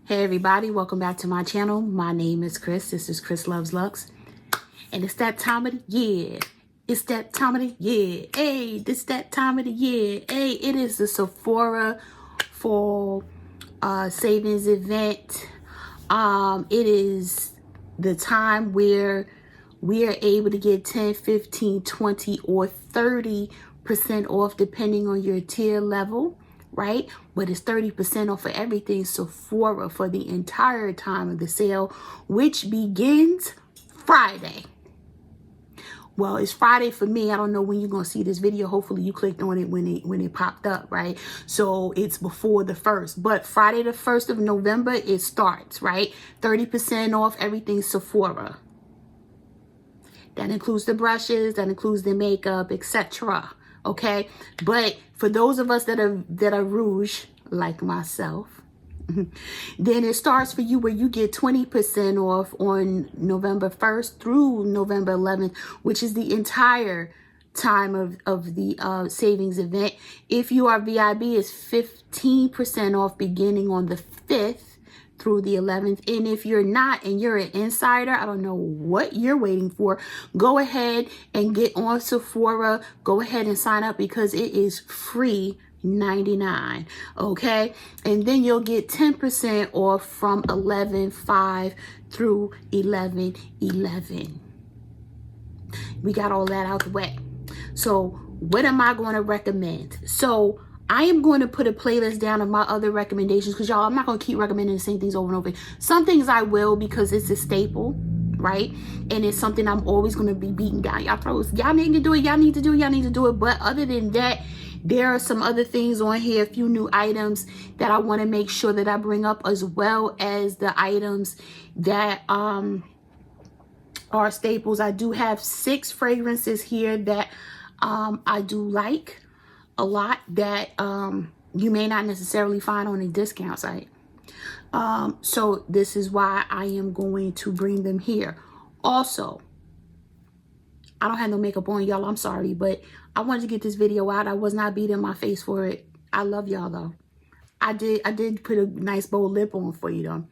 Hey everybody, welcome back to my channel. My name is Chris. This is Chris Loves Lux. And it's that time of the year. It's that time of the year. Hey, this that time of the year. Hey, it is the Sephora fall savings event. It is the time where we are able to get 10, 15, 20, or 30% off depending on your tier level. Right? But it's 30% off for everything Sephora for the entire time of the sale, which begins Friday. Well, it's Friday for me. I don't know when you're going to see this video. Hopefully you clicked on it when it popped up, right? So it's before the 1st. But Friday the 1st of November, it starts, right? 30% off everything Sephora. That includes the brushes, that includes the makeup, etc. Okay, but for those of us that are rouge like myself, then it starts for you where you get 20% off on November 1st through November 11th, which is the entire time of the savings event. If you are VIB, it's 15% off beginning on the 5th through the 11th. And if you're not and you're an insider, I don't know what you're waiting for, go ahead and get on Sephora. Go ahead and sign up because it is free $99. Okay, and then you'll get 10% off from 11/5 through 11/11. We got all that out the way. So what am I going to recommend? So I am going to put a playlist down of my other recommendations because y'all, I'm not going to keep recommending the same things over and over. Some things I will because it's a staple, right? And it's something I'm always going to be beating down y'all throats. Y'all need to do it. Y'all need to do it. Y'all need to do it. But other than that, there are some other things on here, a few new items that I want to make sure that I bring up, as well as the items that are staples. I do have 6 fragrances here that I do like a lot that you may not necessarily find on a discount site. So this is why I am going to bring them here. Also, I don't have no makeup on, y'all. I'm sorry, but I wanted to get this video out. I was not beating my face for it. I love y'all though. I did put a nice bold lip on for you though,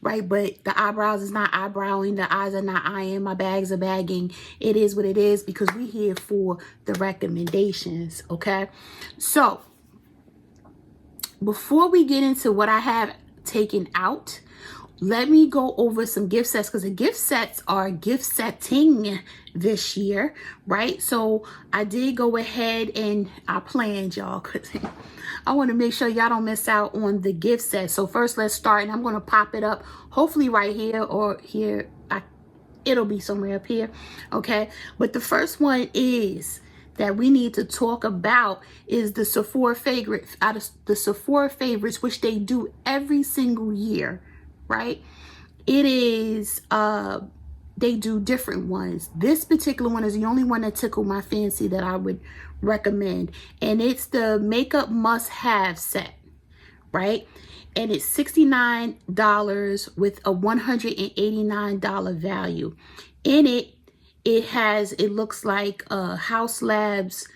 right? But the eyebrows is not eyebrowing, the eyes are not eyeing, my bags are bagging. It is what it is because we here for the recommendations, okay? So before we get into what I have taken out, let me go over some gift sets because the gift sets are gift setting this year, right? So I did go ahead and I planned, y'all, because I want to make sure y'all don't miss out on the gift set. So first let's start, and I'm going to pop it up hopefully right here or here. It'll be somewhere up here, okay? But the first one is that we need to talk about is the Sephora favorite, out of the Sephora favorites, which they do every single year, right? It is they do different ones. This particular one is the only one that tickled my fancy that I would recommend, and it's the makeup must-have set, right? And it's $69 with a $189 value. In it, it looks like Haus Labs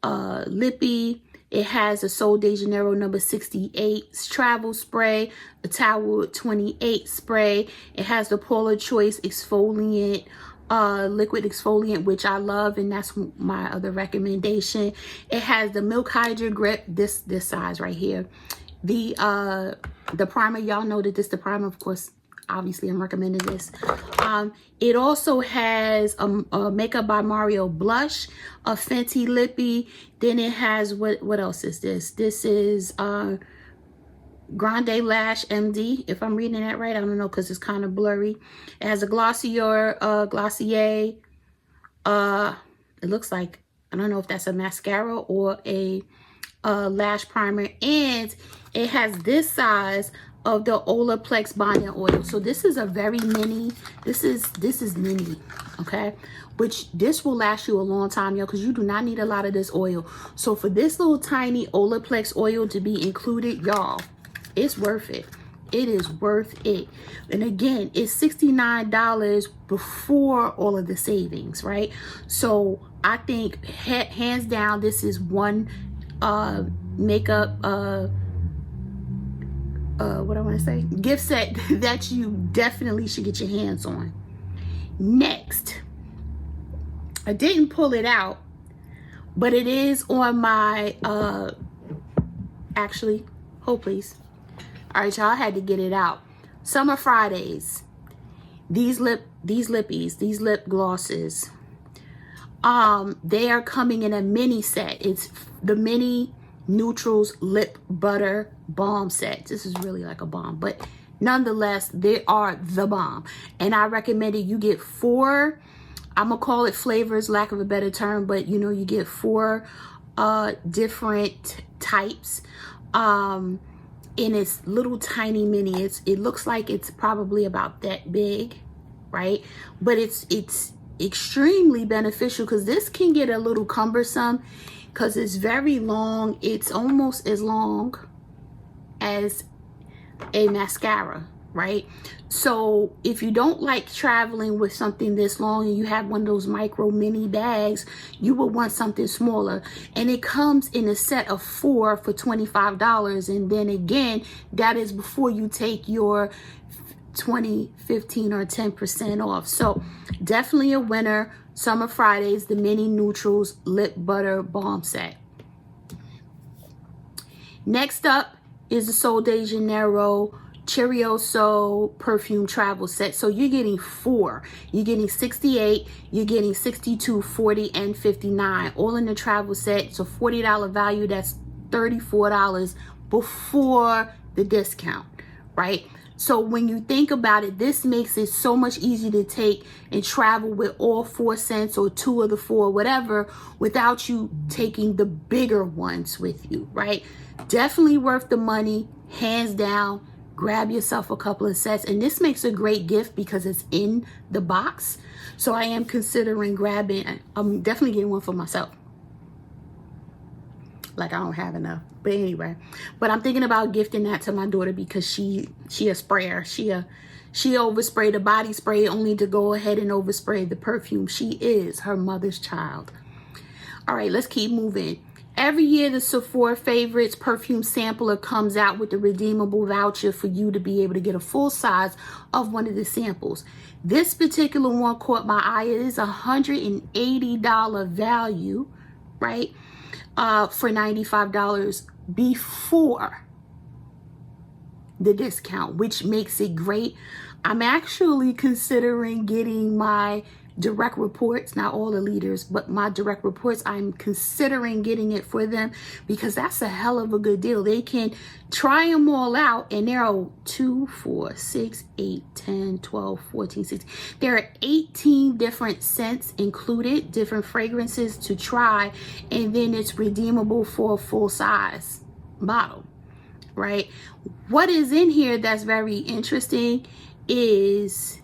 Lippy. It has a Sol de Janeiro number 68 travel spray, a Towel 28 spray. It has the Polar Choice exfoliant, liquid exfoliant, which I love, and that's my other recommendation. It has the Milk Hydrogrip, this size right here. The primer, y'all know that this the primer, of course. Obviously, I'm recommending this. It also has a Makeup by Mario blush, a Fenty lippy. Then it has, what else is this? This is Grande Lash MD, if I'm reading that right. I don't know because it's kind of blurry. It has a Glossier. It looks like, I don't know if that's a mascara or a lash primer. And it has this size of the Olaplex bonding oil. So this is a very mini, this is mini, okay? Which this will last you a long time, y'all, because you do not need a lot of this oil. So for this little tiny Olaplex oil to be included, y'all, it's worth it. It is worth it. And again, it's $69 before all of the savings, right? So I think hands down, this is one makeup what I want to say, gift set that you definitely should get your hands on. Next, I didn't pull it out, but it is on my actually, hold please. All right, y'all, I had to get it out. Summer Fridays. These lip glosses. They are coming in a mini set. It's the mini neutrals lip butter balm set. This is really like a balm, but nonetheless, they are the bomb. And I recommended you get 4, I'm gonna call it flavors, lack of a better term, but you know, you get 4 different types. And it's little tiny mini. It looks like it's probably about that big, right? But it's extremely beneficial because this can get a little cumbersome because it's very long. It's almost as long as a mascara, right? So if you don't like traveling with something this long and you have one of those micro mini bags, you will want something smaller. And it comes in a set of 4 for $25. And then again, that is before you take your 20, 15, or 10% off. So definitely a winner. Summer Fridays, the mini neutrals lip butter balm set. Next up is the Sol de Janeiro Cherioso perfume travel set. So you're getting 4. You're getting 68, you're getting 62, 40, and 59, all in the travel set. It's a $40 value. That's $34 before the discount, right? So when you think about it, this makes it so much easier to take and travel with all 4 scents or 2 of the 4, whatever, without you taking the bigger ones with you, right? Definitely worth the money, hands down. Grab yourself a couple of sets. And this makes a great gift because it's in the box. So I am considering grabbing, I'm definitely getting one for myself. Like I don't have enough, but anyway, but I'm thinking about gifting that to my daughter because she a sprayer. She overspray the body spray only to go ahead and overspray the perfume. She is her mother's child. All right, let's keep moving. Every year, the Sephora Favorites perfume sampler comes out with a redeemable voucher for you to be able to get a full size of one of the samples. This particular one caught my eye. It is $180 value, right? For $95 before the discount, which makes it great. I'm actually considering getting my direct reports, not all the leaders, but my direct reports. I'm considering getting it for them because that's a hell of a good deal. They can try them all out, and there are 2, 4, 6, 8, 10, 12, 14, 16. There are 18 different scents included, different fragrances to try, and then it's redeemable for a full size bottle, right? What is in here that's very interesting is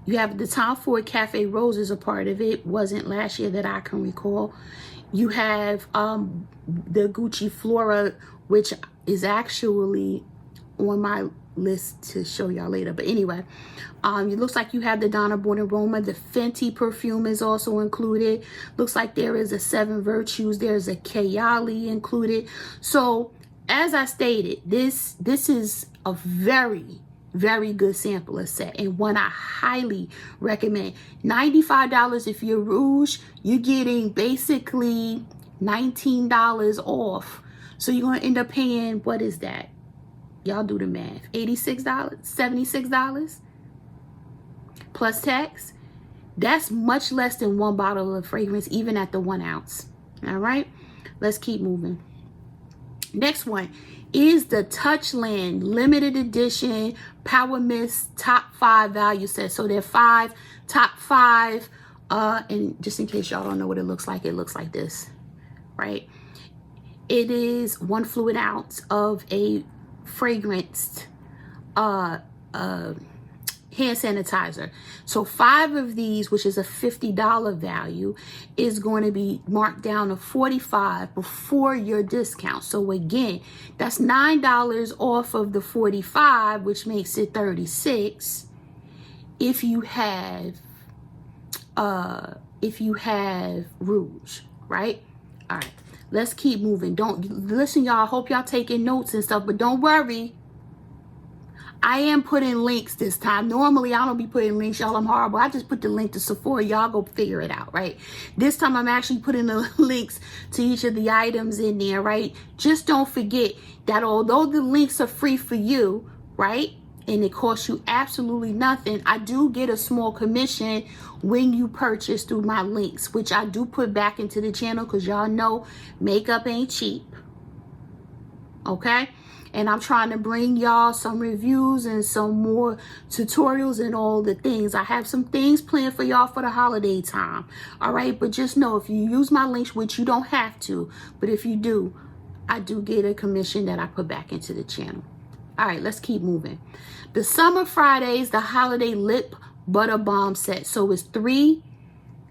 you have the Tom Ford Cafe Rose is a part of it. Wasn't last year that I can recall. You have the Gucci Flora, which is actually on my list to show y'all later. But anyway, it looks like you have the Donna Born Aroma. The Fenty perfume is also included. Looks like there is a 7 Virtues. There's a Kayali included. So as I stated, this is a very good sampler set and one I highly recommend. $95 if you're Rouge, you're getting basically $19 off. So you're going to end up paying, what is that? Y'all do the math. $86, $76 plus tax. That's much less than 1 bottle of fragrance, even at the 1 ounce. All right, let's keep moving. Next one is the Touchland limited edition Power Mist top 5 value set. So they're top 5, and just in case y'all don't know what it looks like this, right? It is 1 fluid ounce of a fragranced hand sanitizer. So 5 of these, which is a $50 value, is going to be marked down to $45 before your discount. So again, that's $9 off of the $45, which makes it $36 if you have Rouge, right? All right, let's keep moving. Don't listen, y'all. I hope y'all taking notes and stuff, but don't worry. I am putting links this time. Normally, I don't be putting links, y'all. I'm horrible. I just put the link to Sephora. Y'all go figure it out, right? This time, I'm actually putting the links to each of the items in there, right? Just don't forget that although the links are free for you, right? And it costs you absolutely nothing, I do get a small commission when you purchase through my links, which I do put back into the channel because y'all know makeup ain't cheap. Okay? And I'm trying to bring y'all some reviews and some more tutorials and all the things. I have some things planned for y'all for the holiday time. All right? But just know if you use my links, which you don't have to, but if you do, I do get a commission that I put back into the channel. All right, let's keep moving. The Summer Fridays, the Holiday Lip Butter Balm set. So it's 3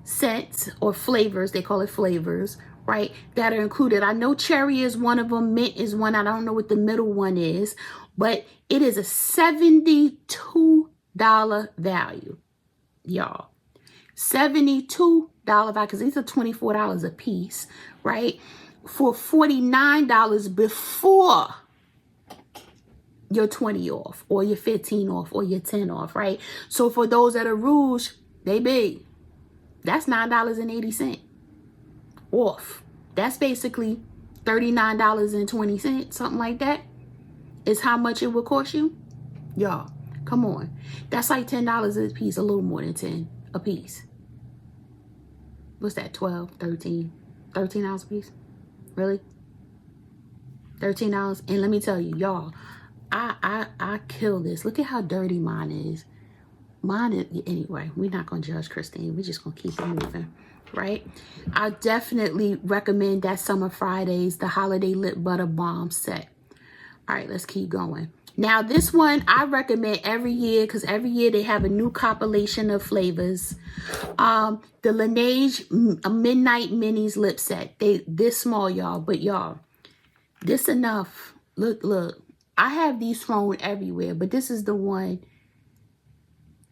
scents or flavors. They call it flavors, right, that are included. I know cherry is one of them. Mint is one. I don't know what the middle one is. But it is a $72 value, y'all. $72 value, because these are $24 a piece, right? For $49 before your 20 off or your 15 off or your 10 off, right? So for those that are rouge, they big. That's $9.80 off. That's basically $39.20, something like that is how much it will cost you. Y'all, come on. That's like $10 a piece, a little more than 10 a piece. What's that, 12, 13? $13 a piece? Really? $13? And let me tell you, y'all, I kill this. Look at how dirty mine is. Mine is, anyway, we're not going to judge Christine. We're just going to keep it moving, right? I definitely recommend that Summer Fridays, the Holiday Lip Butter Balm set. All right, let's keep going. Now, this one I recommend every year because every year they have a new compilation of flavors. The Laneige Midnight Minis Lip Set. They this small, y'all, but y'all, this enough. Look. I have these thrown everywhere, but this is the one,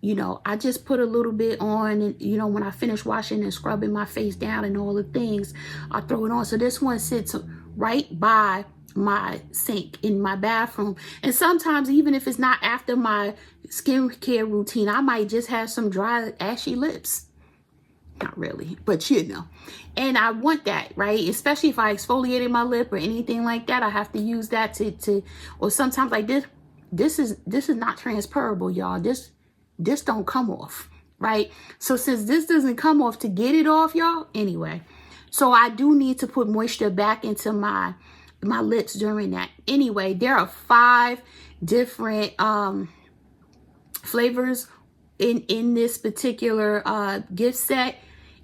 you know, I just put a little bit on and, you know, when I finish washing and scrubbing my face down and all the things, I throw it on. So this one sits right by my sink in my bathroom. And sometimes even if it's not after my skincare routine, I might just have some dry, ashy lips. Not really, but you know. And I want that, right? Especially if I exfoliated my lip or anything like that, I have to use that to or sometimes like this. This is not transferable, y'all. This don't come off, right? So since this doesn't come off, to get it off, y'all, anyway. So I do need to put moisture back into my lips during that. Anyway, there are 5 different flavors in this particular gift set.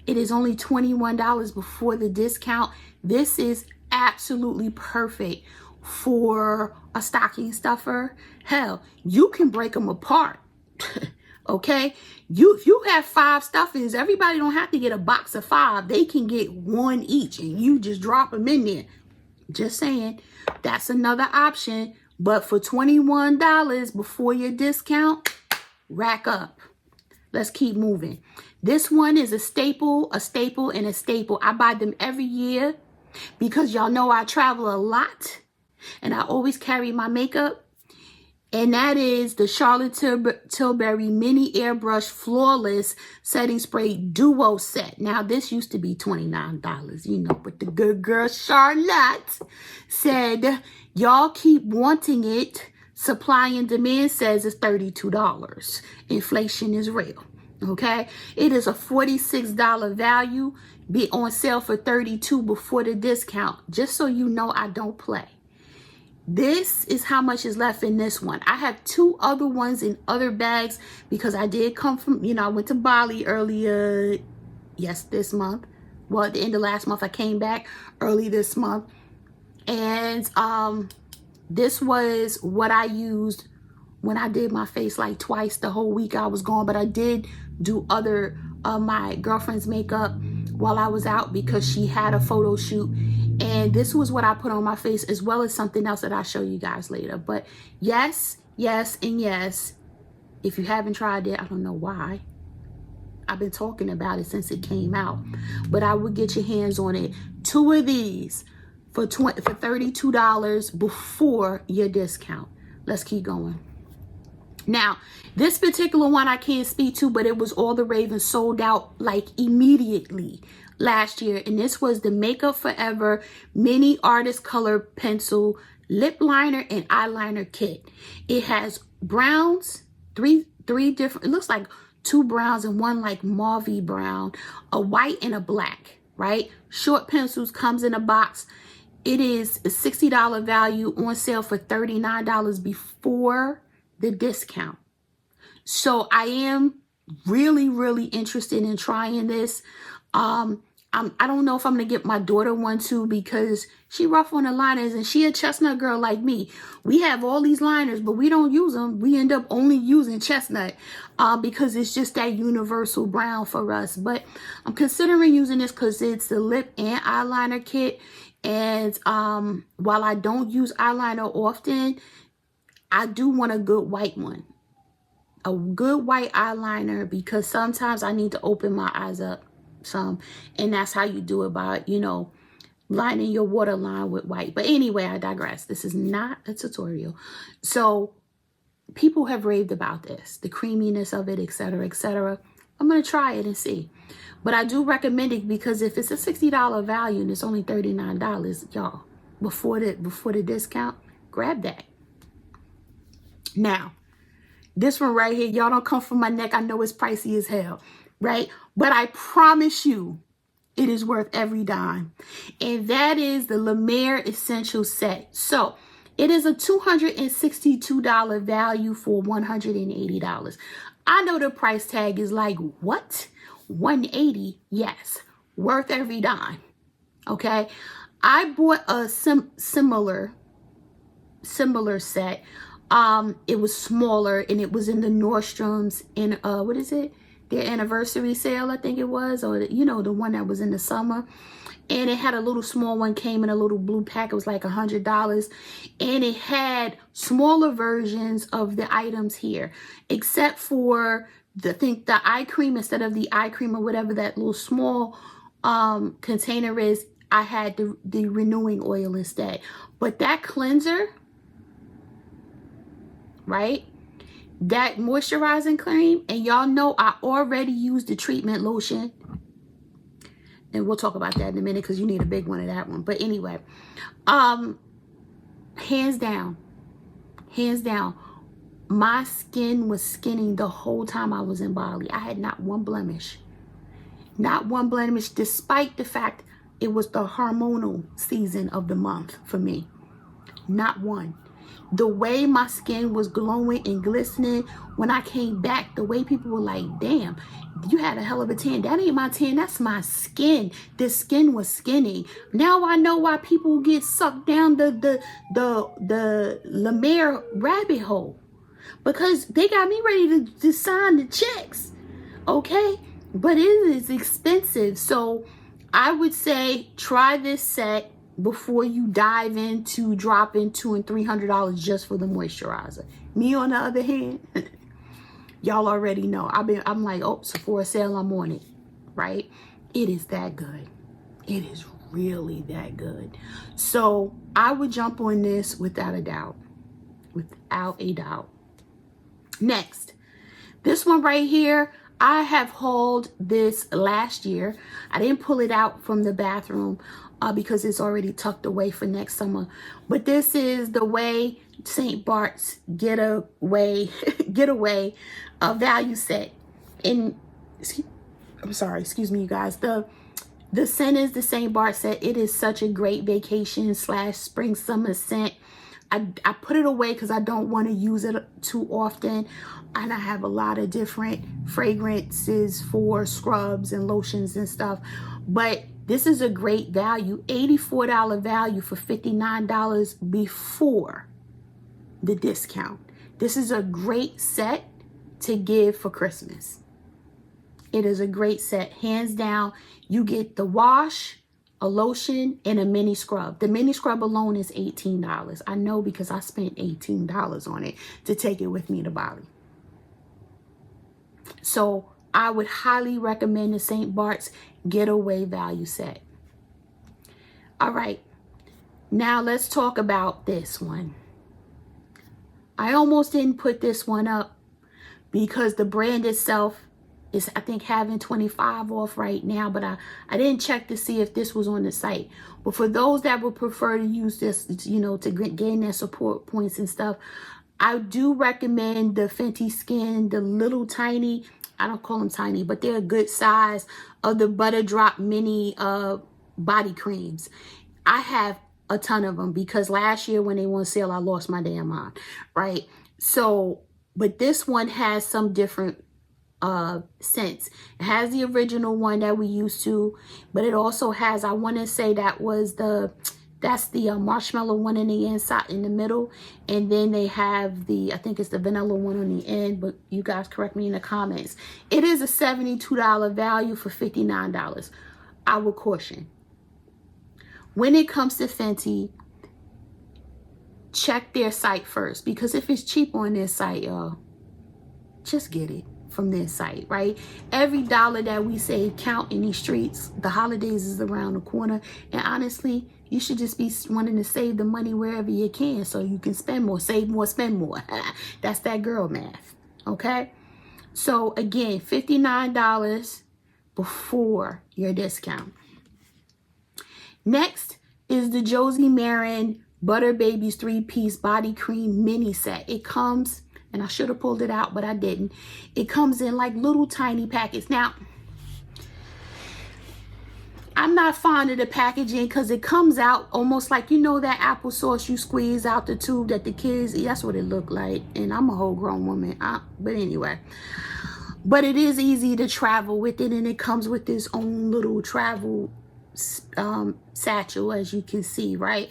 It is only $21 before the discount. This is absolutely perfect for a stocking stuffer. Hell, you can break them apart. Okay, if you have 5 stuffings, everybody don't have to get a box of 5. They can get 1 each and you just drop them in there. Just saying, that's another option. But for $21 before your discount, rack up. Let's keep moving. This one is a staple, and a staple. I buy them every year because y'all know I travel a lot and I always carry my makeup. And that is the Charlotte Tilbury Mini Airbrush Flawless Setting Spray Duo Set. Now, this used to be $29, you know, but the good girl Charlotte said, y'all keep wanting it. Supply and demand says it's $32. Inflation is real. Okay, it is a $46 value, be on sale for $32 before the discount. Just so you know, I don't play. This is how much is left in this one. I have 2 other ones in other bags because I did come from, you know, I went to Bali earlier, this month. Well, at the end of last month, I came back early this month. And this was what I used when I did my face like twice the whole week I was gone. But I did do other my girlfriend's makeup while I was out because she had a photo shoot. And this was what I put on my face, as well as something else that I'll show you guys later. But yes, and yes, if you haven't tried it, I don't know why. I've been talking about it since it came out. But I would get your hands on it. 2 of these for $32 before your discount. Let's keep going. Now, this particular one I can't speak to, but it was all the rave and sold out like immediately last year. And this was the Makeup Forever Mini Artist Color Pencil Lip Liner and Eyeliner Kit. It has browns, three different, it looks like 2 browns and 1 like mauvey brown, a white and a black, right? Short pencils, comes in a box. It is a $60 value, on sale for $39 before the discount. So I am really interested in trying this. I don't know if I'm gonna get my daughter one too, because she rough on the liners and she a chestnut girl like me. We have all these liners, but we don't use them. We end up only using chestnut because it's just that universal brown for us. But I'm considering using this because it's the lip and eyeliner kit. And while I don't use eyeliner often, I do want a good white one. A good white eyeliner, because sometimes I need to open my eyes up some, and that's how you do it, by, you know, lining your waterline with white. But anyway, I digress. This is not a tutorial. So people have raved about this, the creaminess of it, etc., etc. I'm gonna try it and see. But I do recommend it, because if it's a $60 value and it's only $39, y'all, before the discount, grab that. Now, this one right here, y'all don't come from my neck. I know it's pricey as hell, right? But I promise you, it is worth every dime. And that is the La Mer Essential Set. So it is a $262 value for $180. I know the price tag is like, what? $180? Yes, worth every dime. Okay, I bought a similar set. It was smaller, and it was in the Nordstrom's in what is it? Their anniversary sale, I think it was, or you know, the one that was in the summer. And it had a little small one, came in a little blue pack. It was like $100, and it had smaller versions of the items here, except for the eye cream. Instead of the eye cream or whatever that little small container is, I had the renewing oil instead. But that cleanser, right? That moisturizing cream, and y'all know I already used the treatment lotion. And we'll talk about that in a minute, because you need a big one of that one. But anyway, hands down, my skin was skinning the whole time I was in Bali. I had not one blemish. Not one blemish, despite the fact it was the hormonal season of the month for me. Not one. The way my skin was glowing and glistening when I came back, the way people were like, damn, you had a hell of a tan. That ain't my tan, that's my skin. This skin was skinny. Now I know why people get sucked down the La Mer rabbit hole. Because they got me ready to sign the checks. Okay? But it is expensive. So I would say try this set before you dive into dropping $200 and $300 just for the moisturizer. Me, on the other hand, y'all already know. I'm like, oh, Sephora sale, I'm on it, right? It is that good. It is really that good. So I would jump on this without a doubt. Without a doubt. Next, this one right here, I have hauled this last year. I didn't pull it out from the bathroom because it's already tucked away for next summer. But this is the Quai St Barts getaway value set. And I'm sorry, excuse me, you guys. The scent is the St Barts set. It is such a great vacation / spring summer scent. I put it away because I don't want to use it too often. And I have a lot of different fragrances for scrubs and lotions and stuff. But this is a great value. $84 value for $59 before the discount. This is a great set to give for Christmas. It is a great set. Hands down, you get the wash, a lotion, and a mini scrub. The mini scrub alone is $18. I know, because I spent $18 on it to take it with me to Bali. So I would highly recommend the St. Barts getaway value set. All right, now let's talk about this one. I almost didn't put this one up because the brand itself is, I think, having 25 off right now, but I didn't check to see if this was on the site. But for those that would prefer to use this, you know, to gain their support points and stuff, I do recommend the Fenty Skin, the little tiny, I don't call them tiny, but they're a good size, of the Butter Drop Mini body creams. I have a ton of them because last year when they were on sale, I lost my damn mind, right? So, but this one has some different scents. It has the original one that we used to, but it also has, I want to say that's the marshmallow one in the inside, in the middle, and then they have the, I think it's the vanilla one on the end, but you guys correct me in the comments. It is a $72 value for $59. I would caution, when it comes to Fenty, check their site first, because if it's cheap on their site, y'all, just get it from their site, right? Every dollar that we save count in these streets. The holidays is around the corner, and honestly, you should just be wanting to save the money wherever you can so you can spend more, save more, spend more. That's that girl math, okay? So again, $59 before your discount. Next is the Josie Maran Butter Babies 3-piece body cream mini set. It comes, and I should have pulled it out, but I didn't. It comes in like little tiny packets. Now, I'm not fond of the packaging because it comes out almost like, you know, that applesauce you squeeze out the tube that the kids eat. That's what it looked like. And I'm a whole grown woman. But anyway. But it is easy to travel with it. And it comes with its own little travel satchel, as you can see, right?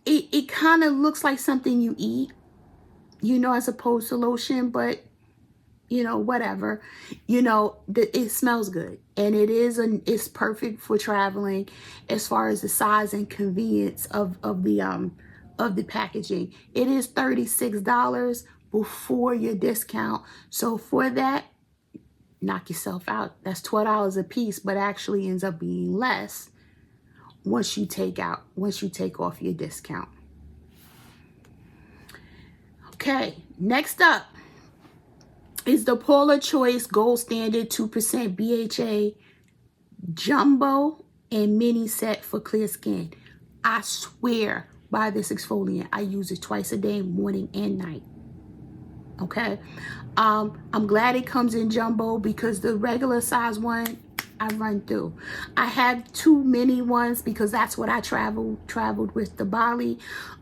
It kind of looks like something you eat, you know, as opposed to lotion, but you know, whatever, you know, it smells good, and it's perfect for traveling as far as the size and convenience of the packaging. It is $36 before your discount, so for that, knock yourself out. That's $12 a piece, but actually ends up being less once you take off your discount. Okay, next up is the Paula Choice Gold Standard 2% BHA Jumbo and Mini Set for clear skin. I swear by this exfoliant. I use it twice a day, morning and night. Okay, I'm glad it comes in jumbo because the regular size one I run through. I have 2 mini ones because that's what I traveled with to Bali.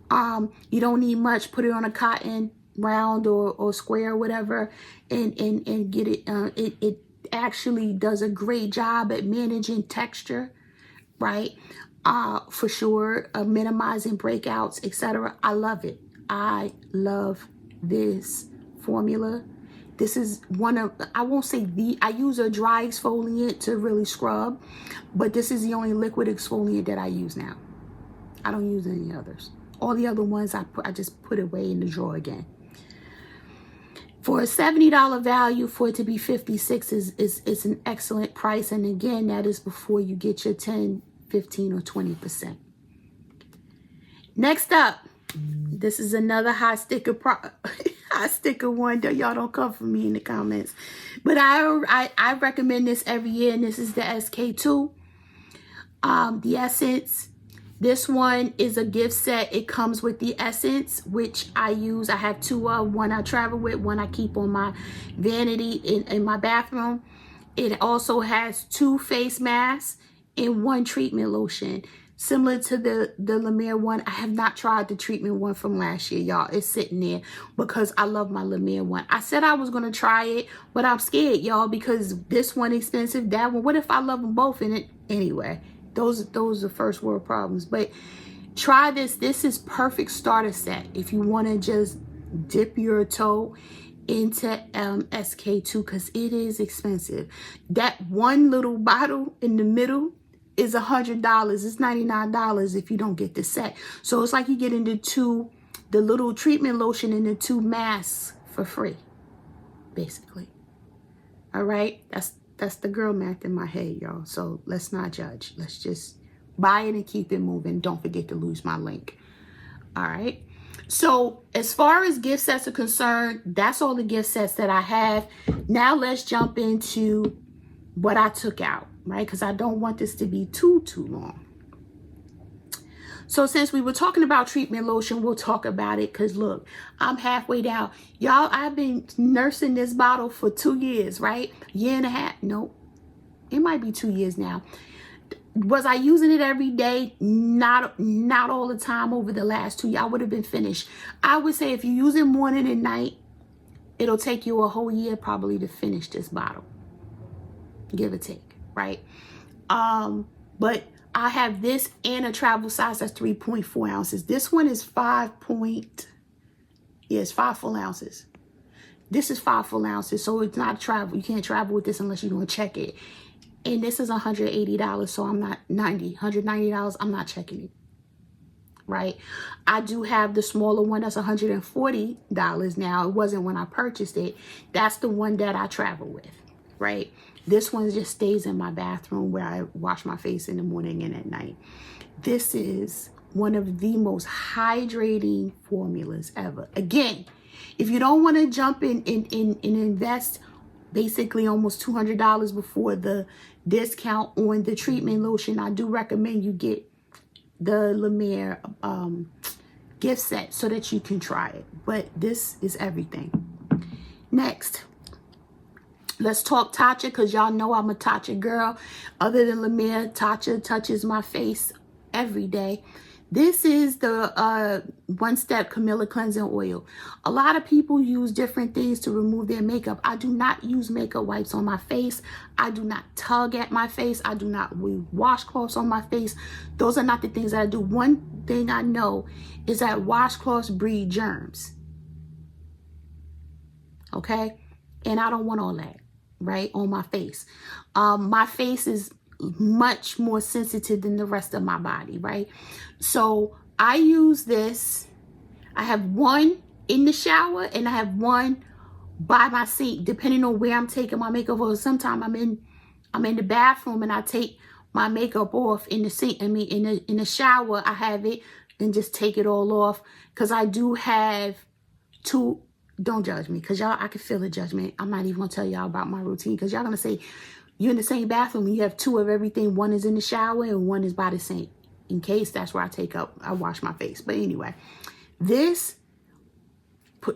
You don't need much. Put it on a cotton round or square or whatever, and get it. It actually does a great job at managing texture, right? For sure, minimizing breakouts, etc. I love it. I love this formula. This is one of, I won't say I use a dry exfoliant to really scrub, but this is the only liquid exfoliant that I use now. I don't use any others. All the other ones I just put away in the drawer again. For a $70 value, for it to be $56 is an excellent price. And again, that is before you get your 10, 15, or 20%. Next up, this is another hot sticker one. Y'all don't come for me in the comments, but I recommend this every year, and this is the SK2, the Essence. This one is a gift set. It comes with the Essence, which I use. I have 2 of, one I travel with, one I keep on my vanity in my bathroom. It also has 2 face masks and 1 treatment lotion. Similar to the La Mer one. I have not tried the treatment one from last year, y'all. It's sitting there because I love my La Mer one. I said I was going to try it, but I'm scared, y'all, because this one expensive, that one. What if I love them both in it? Anyway, those are first world problems. But try this. This is perfect starter set if you want to just dip your toe into SK2, because it is expensive. That one little bottle in the middle is $100. It's $99 if you don't get the set. So it's like you get into the little treatment lotion and the 2 masks for free, basically. All right, that's the girl math in my head, y'all. So let's not judge. Let's just buy it and keep it moving. Don't forget to lose my link. All right. So as far as gift sets are concerned, that's all the gift sets that I have. Now let's jump into what I took out, right? Because I don't want this to be too long. So since we were talking about treatment lotion, we'll talk about it, because look, I'm halfway down. Y'all, I've been nursing this bottle for 2 years, right? Year and a half. Nope. It might be 2 years now. Was I using it every day? Not all the time over the last 2 years. I would have been finished. I would say if you use it morning and night, it'll take you a whole year probably to finish this bottle. Give or take, right? But I have this and a travel size that's 3.4 ounces. This one is 5 full ounces. This is 5 full ounces, so it's not travel. You can't travel with this unless you're going to check it. And this is $180, so I'm not $190. I'm not checking it, right? I do have the smaller one that's $140 now. It wasn't when I purchased it. That's the one that I travel with, right? This one just stays in my bathroom where I wash my face in the morning and at night. This is one of the most hydrating formulas ever. Again, if you don't want to jump in and invest basically almost $200 before the discount on the treatment lotion, I do recommend you get the La Mer gift set so that you can try it. But this is everything. Next, let's talk Tacha, because y'all know I'm a Tacha girl. Other than La Mer, Tacha touches my face every day. This is the One Step Camelia Cleansing Oil. A lot of people use different things to remove their makeup. I do not use makeup wipes on my face. I do not tug at my face. I do not use washcloths on my face. Those are not the things that I do. One thing I know is that washcloths breed germs. Okay? And I don't want all that, right, on my face. My face is much more sensitive than the rest of my body, right? So I use this. I have one in the shower and I have one by my sink, depending on where I'm taking my makeup off. Sometimes I'm in the bathroom and I take my makeup off in the sink. I mean, in the shower, I have it and just take it all off, because I do have two. Don't judge me, because y'all, I can feel the judgment. I'm not even gonna tell y'all about my routine, because y'all gonna say, you're in the same bathroom and you have two of everything. One is in the shower and one is by the sink. In case that's where I wash my face. But anyway, this,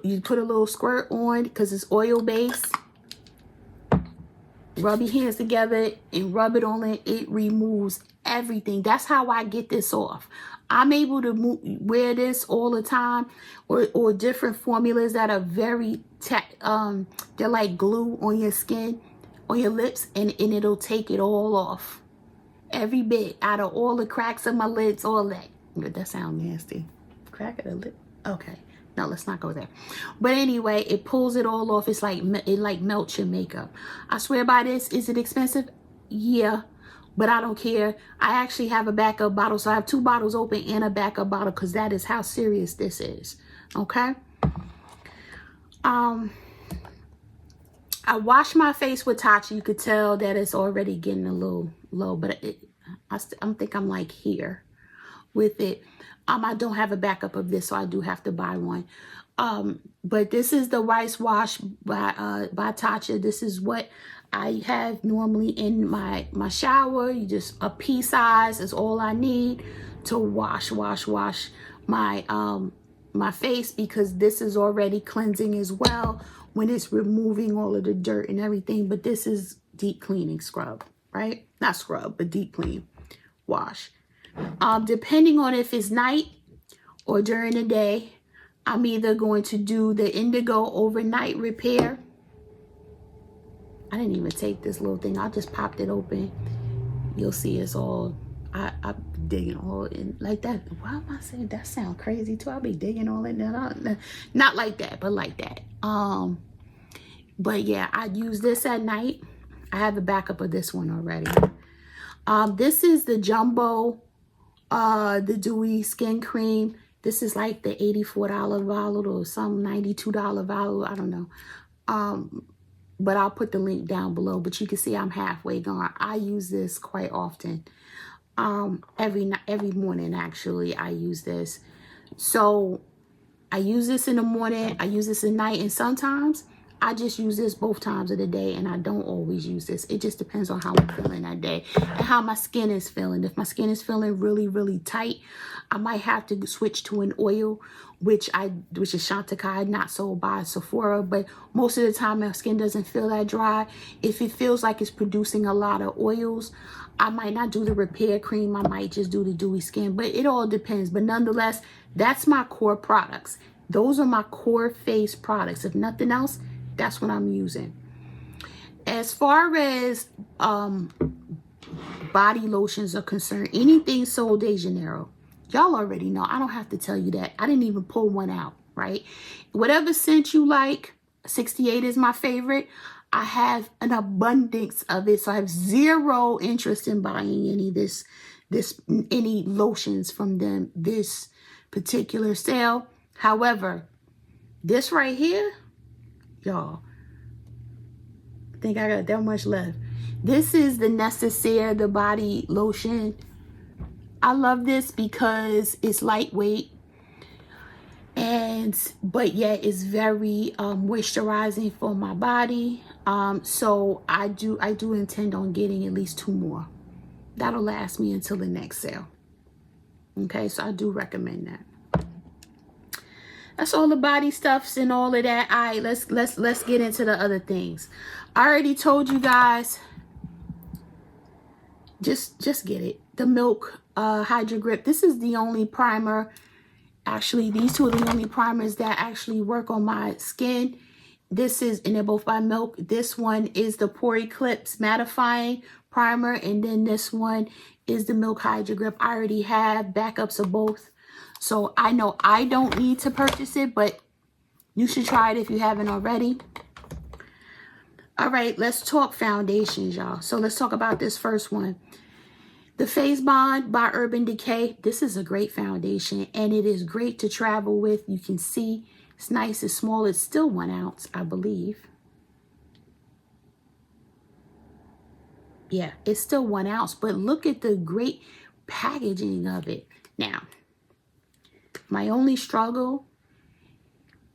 you put a little squirt on because it's oil based. Rub your hands together and rub it on it. It removes everything. That's how I get this off. I'm able to wear this all the time, or different formulas that are very, they're like glue on your skin, on your lips, and it'll take it all off. Every bit, out of all the cracks of my lips, all that. That sounds nasty. Crack of the lip. Okay. No, let's not go there. But anyway, it pulls it all off. It's like, it like melts your makeup. I swear by this. Is it expensive? Yeah. But I don't care. I actually have a backup bottle. So I have 2 bottles open and a backup bottle, because that is how serious this is. Okay. I wash my face with Tacha. You could tell that it's already getting a little low, but I think I'm like here with it. I don't have a backup of this, so I do have to buy one. But this is the Rice Wash by Tacha. This is what I have normally in my shower. You just, a pea size is all I need to wash my my face, because this is already cleansing as well when it's removing all of the dirt and everything. But this is deep cleaning scrub, right? Not scrub, but deep clean wash. Depending on if it's night or during the day, I'm either going to do the Indigo overnight repair. I didn't even take this little thing. I just popped it open. You'll see it's all, I'm digging all in like that. Why am I saying that? Sound crazy too. I'll be digging all in there. Not like that, but like that. But yeah, I use this at night. I have a backup of this one already. This is the Jumbo, the Dewy Skin Cream. This is like the $84 bottle or some $92 bottle. I don't know. But I'll put the link down below. But you can see I'm halfway gone. I use this quite often. Every morning, actually, I use this. So I use this in the morning, I use this at night, and sometimes I just use this both times of the day, and I don't always use this. It just depends on how I'm feeling that day and how my skin is feeling. If my skin is feeling really, really tight, I might have to switch to an oil, which is Chantecaille, not sold by Sephora, but most of the time my skin doesn't feel that dry. If it feels like it's producing a lot of oils, I might not do the repair cream. I might just do the dewy skin, but it all depends. But nonetheless, that's my core products. Those are my core face products. If nothing else, that's what I'm using. As far as body lotions are concerned, anything sold de Janeiro, y'all already know. I don't have to tell you that. I didn't even pull one out, right? Whatever scent you like, 68 is my favorite. I have an abundance of it, so I have zero interest in buying any lotions from them this particular sale. However, this right here, y'all, I think I got that much left. This is the Necessaire, the body lotion. I love this because it's lightweight, but yet it's very moisturizing for my body. So I do intend on getting at least 2 more. That'll last me until the next sale. Okay, so I do recommend that. That's all the body stuffs and all of that. All right, let's get into the other things. I already told you guys, just get it. The Milk Hydrogrip. This is the only primer. Actually, these two are the only primers that actually work on my skin. This is, and they're both by Milk. This one is the Pore Eclipse Mattifying Primer, and then this one is the Milk Hydrogrip. I already have backups of both, so I know I don't need to purchase it, but you should try it if you haven't already. All right, let's talk foundations, y'all. So let's talk about this first one. The Face Bond by Urban Decay. This is a great foundation, and it is great to travel with. You can see it's nice, it's small. It's still 1 ounce, I believe. Yeah, it's still 1 ounce, but look at the great packaging of it. Now, my only struggle,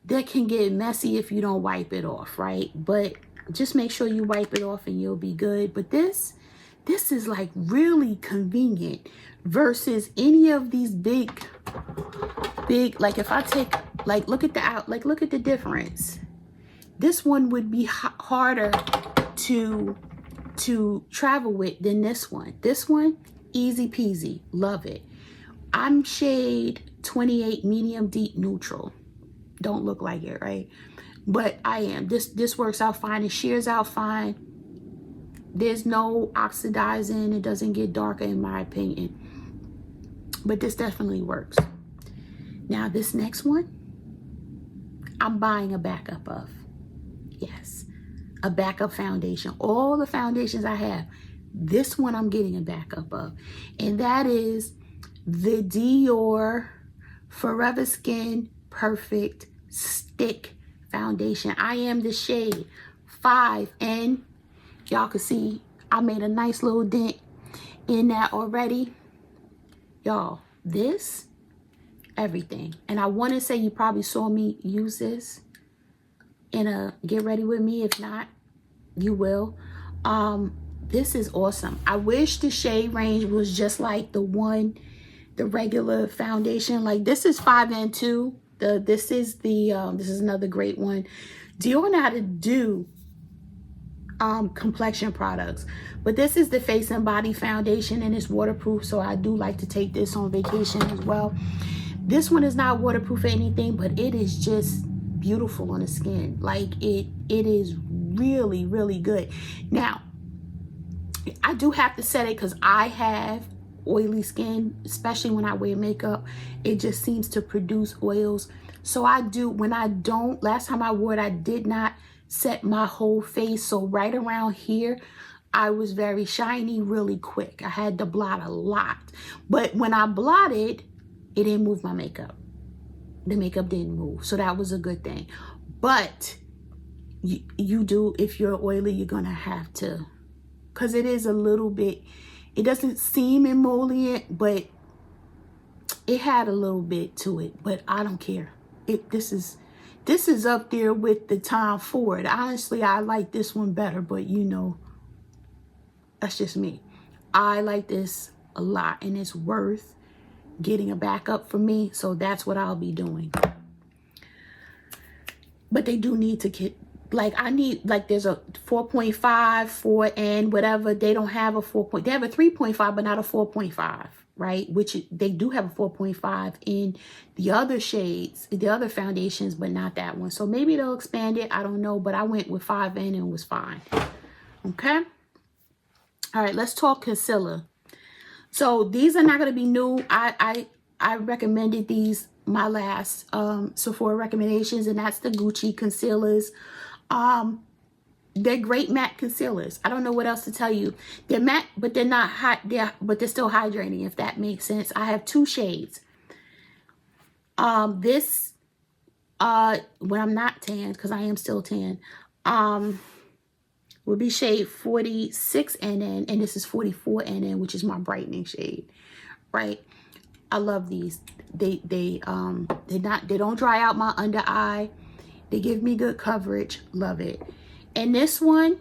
that can get messy if you don't wipe it off, right? But just make sure you wipe it off and you'll be good. But this is like really convenient versus any of these big, like if I take, like look at the difference. This one would be harder to travel with than this one. This one, easy peasy, love it. I'm shade 28 medium deep neutral. Don't look like it, right? But I am. This works out fine. It shears out fine. There's no oxidizing. It doesn't get darker in my opinion. But this definitely works. Now this next one, I'm buying a backup of. Yes, a backup foundation. All the foundations I have, this one I'm getting a backup of. And that is the Dior Forever Skin Perfect Stick Foundation. I am the shade 5, and y'all can see I made a nice little dent in that already. Y'all, this, everything. And I want to say you probably saw me use this in a Get Ready With Me. If not, you will. This is awesome. I wish the shade range was just like the regular foundation. Like this is 5 and 2. This is another great one. Dior know how to do complexion products, but this is the Face and Body Foundation, and it's waterproof, so I do like to take this on vacation as well. This one is not waterproof or anything, but it is just beautiful on the skin. Like it is really, really good. Now I do have to set it because I have oily skin, especially when I wear makeup. It just seems to produce oils. So I do, when I don't, last time I wore it, I did not set my whole face. So right around here, I was very shiny really quick. I had to blot a lot. But when I blotted, it didn't move my makeup. The makeup didn't move. So that was a good thing. But you do, if you're oily, you're going to have to, because it is a little bit, it doesn't seem emollient, but it had a little bit to it. But I don't care. this is up there with the Tom Ford. Honestly, I like this one better, but you know, that's just me. I like this a lot, and it's worth getting a backup for me, so that's what I'll be doing. But they do need to get, like, I need, like, there's a 4.5, 4, and whatever. They don't have a 4. They have a 3.5, but not a 4.5, right? Which they do have a 4.5 in the other shades, the other foundations, but not that one. So maybe they'll expand it. I don't know, but I went with 5 in and it was fine. Okay. All right, let's talk concealer. So these are not going to be new. I recommended these my last Sephora recommendations, and that's the Gucci concealers. They're great matte concealers. I don't know what else to tell you. They're matte, but they're not hot. But they're still hydrating, if that makes sense. I have 2 shades. This when I'm not tan, because I am still tan, will be shade 46 NN, and this is 44 NN, which is my brightening shade, right? I love these. They don't dry out my under eye. They give me good coverage. Love it. And this one,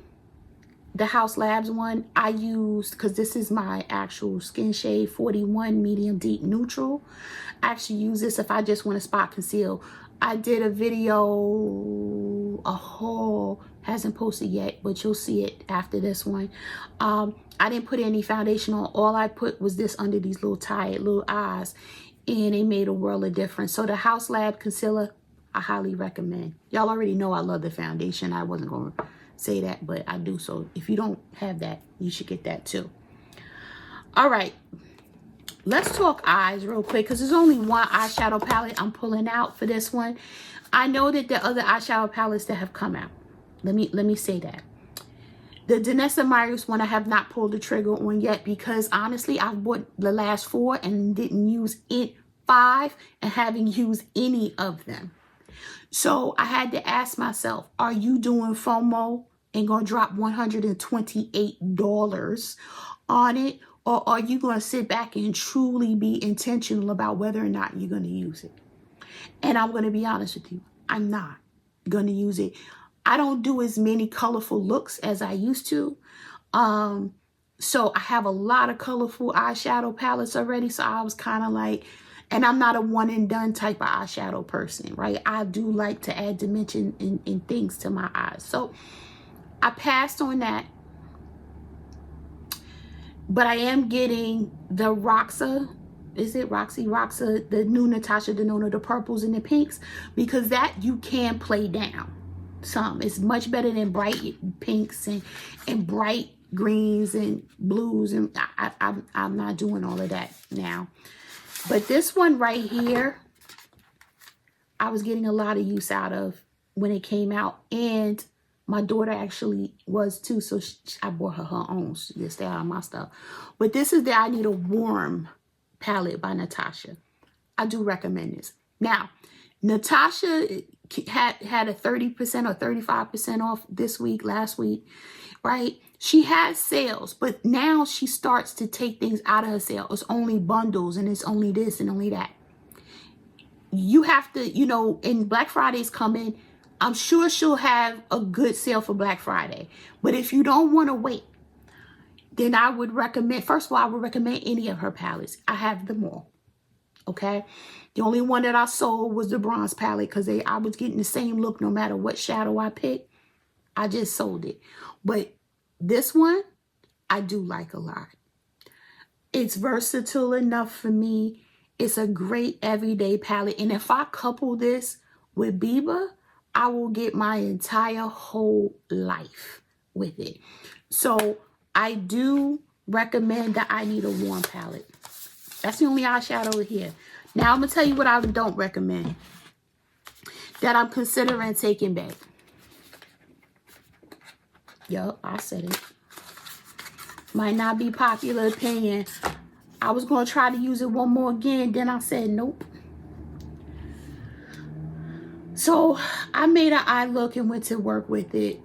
the Haus Labs one, I used, because this is my actual skin shade, 41 medium deep neutral. I actually use this if I just want to spot conceal. I did a video, a haul, hasn't posted yet, but you'll see it after this one. I didn't put any foundation on. All I put was this under these little tired little eyes, and it made a world of difference. So the Haus Lab concealer, I highly recommend. Y'all already know I love the foundation. I wasn't going to say that, but I do. So if you don't have that, you should get that too. All right. Let's talk eyes real quick, because there's only one eyeshadow palette I'm pulling out for this one. I know that there are other eyeshadow palettes that have come out. Let me say that. The Danessa Myricks one I have not pulled the trigger on yet, because honestly, I've bought the last 4 and didn't use 5 and haven't used any of them. So I had to ask myself, are you doing FOMO and going to drop $128 on it? Or are you going to sit back and truly be intentional about whether or not you're going to use it? And I'm going to be honest with you, I'm not going to use it. I don't do as many colorful looks as I used to. So I have a lot of colorful eyeshadow palettes already. So I was kind of like, and I'm not a one and done type of eyeshadow person, right? I do like to add dimension and things to my eyes. So I passed on that. But I am getting the Roxa, is it Roxa, the new Natasha Denona, the purples and the pinks, because that you can play down some. It's much better than bright pinks and bright greens and blues, and I'm not doing all of that now. But this one right here, I was getting a lot of use out of when it came out, and my daughter actually was too, so I bought her own. She just stay out of my stuff. But this is the I Need a Warm palette by Natasha. I do recommend this. Now, Natasha had a 30% or 35% off this week, last week, right? She has sales, but now she starts to take things out of her sale. It's only bundles, and it's only this and only that. You have to, you know, and Black Friday's coming. I'm sure she'll have a good sale for Black Friday. But if you don't want to wait, then I would recommend, first of all, I would recommend any of her palettes. I have them all. Okay? The only one that I sold was the bronze palette, because I was getting the same look no matter what shadow I picked. I just sold it. But this one, I do like a lot. It's versatile enough for me. It's a great everyday palette. And if I couple this with Biba, I will get my entire whole life with it. So I do recommend the I Need a Warm palette. That's the only eyeshadow here. Now I'm going to tell you what I don't recommend that I'm considering taking back. Yup, I said it. Might not be popular opinion. I was going to try to use it one more again. Then I said nope. So I made an eye look and went to work with it.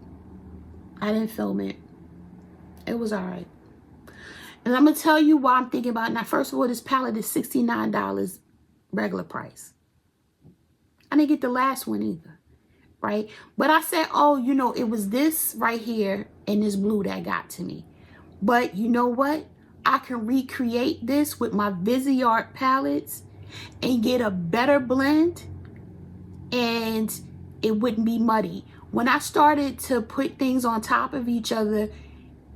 I didn't film it. It was all right. And I'm going to tell you why I'm thinking about it. Now, first of all, this palette is $69 regular price. I didn't get the last one either, right? But I said, oh, you know, it was this right here and this blue that got to me. But you know what? I can recreate this with my Viseart palettes and get a better blend, and it wouldn't be muddy. When I started to put things on top of each other,